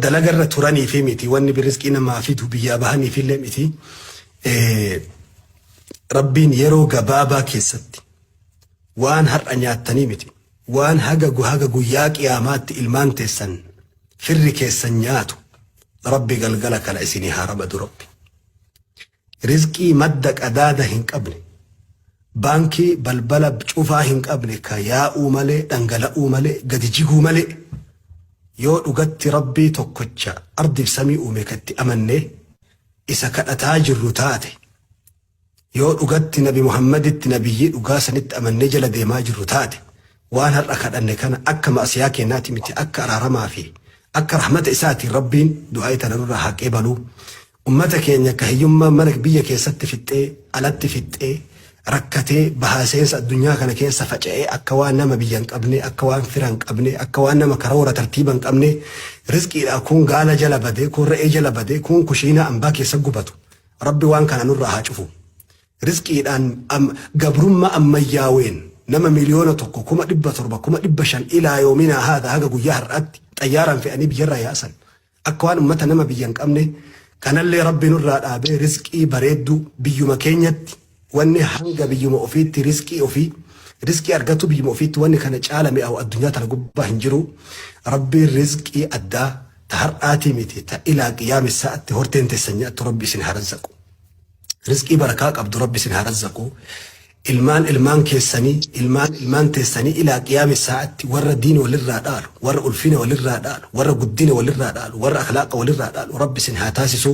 dalagarra turanii fi miti wanni birizqii namaa fidu biyyaa bahanii fi illee miti. Rabbiin yeroo gabaabaa keessatti waan har'a nyaattanii miti waan haga guyyaa qiyaamaatti ilmaan teessan firri keessan nyaatu rabbi galgala kana isinii harabadu rabbi. Rizqii madda qadaada hin qabne baankii balbala cufaa hin qabne ka yaa'uu malee dhangala'uu malee gadi jiguu malee yoo dhugatti rabbii tokkocha ardiif samii uume katti amanne isa kadhataa jirru taate yoo dhugatti nabi Muhammaditti nabiyyii dhugaa sanitti amannee jala deemaa jirru taate waan har'a kadhanne kana akka maasiyaa kennaati miti akka araaramaa fi akka rahmata isaatiin rabbiin du'aa tanarraa haqee baluu ummata keenya ka hiyyummaa mana biyya keessatti fixxee alatti fixxee rakkatee bahaseensa addunyaa kana keessa faca'ee akka waan nama biyya hin qabne akka waan fira hin qabne akka waan nama karoora tartiiba hin qabne rizqiidha kun gaala jala badee kun re'ee jala badee kun kushiina ambaa keessa gubatu rabbi waan kana nurraa haa cufu. Rizqiidhaan gabrummaa ammayyaaween nama miliyoona tokko 700,000 ilaa yoominaa haadha haga guyyaa har'aatti xayyaaraan fe'anii biyyarraa yaasan akka waan ummata nama biyya hin qabne kanallee rabbi nurraa dhaabee rizqii bareedduu biyyuma keenyatti wanni hanga biyyuma ofiitti rizqii argatu biyyuma ofiitti wanni kana caala mi'aawu addunyaa tana gubbaa hin jiru. Rabbiin rizqii addaa ta har'aatii miti ta ilaa qiyaami sa'atti horteen teessan nyaattu rabbi isin haa razzaqu. Rizqii barakaa qabdu rabbi isin haa razzaqu. Ilmaan keessanii ilmaan teessanii ilaa qiyaami sa'atti warra diina walirraa dhaalu warra ulfina walirraa dhaalu warra guddina walirraa dhaalu warra akhlaaqa walirraa dhaalu rabbi isin haa taasisu.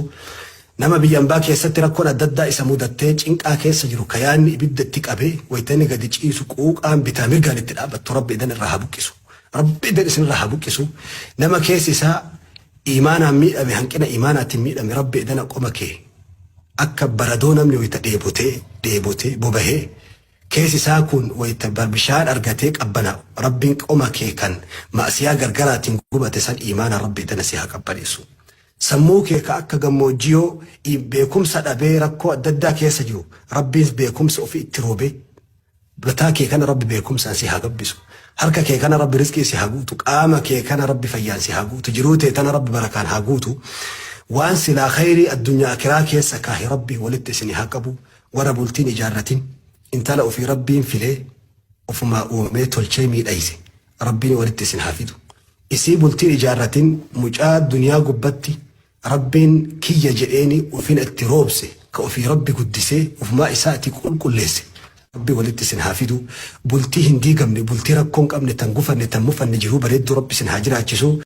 Nama biyya ambaa keessatti rakkoon adda addaa isa mudattee cinqaa keessa jiru kayaanni ibidda itti qabee wayitanii gadi ciisu quuqaan bitaa mirgaan itti dhaabattu rabbi idan irraa haa buqqisu. Rabbi idan isin irraa haa buqqisu. Nama keessi isaa imaanaan miidhame hanqina imaanaatiin miidhame rabbi idan qoma kee akka baradoo namni wayita dheebotee bobahee keessi isaa kun wayita bishaan argatee qabbana rabbiin qoma kee kan maasiyaa gargaraatiin gubate san imaana rabbi idan si haa qabbaneessu. Sammuu kee ka akka gammoojjiyoo beekumsa dhabee rakkoo adda addaa keessa jiru rabbiin beekumsa ofii itti roobee bataa kee kana rabbi beekumsaan si haa gabbisu. Harka kee kana rabbi rizqii si haa guutu qaama kee kana rabbi fayyaan si haa guutu jiruu tee tana rabbi barakaan haa guutu. Waan silaa khayrii addunyaa akiraa keessa kaahi rabbi walitti isin haa qabu. Warra bultiin ijaarratin intala ofii rabbiin filee ofumaa uumee tolchee miidhayse rabbiin walitti isin haa fidu. Isii bultiin ijaarratin mucaa duniyaa gubbatti rabbiin kiyya jedheeni ofin itti roobse ka ofii rabbi guddisee ofumaa isaati qulqulleesse rabbi walitti isin haa fidu. Bultii hin diigamne bultii rakkoon qabne tan gufanne tan mufanne jiruu bareedduu rabbi isin haa jiraachisu.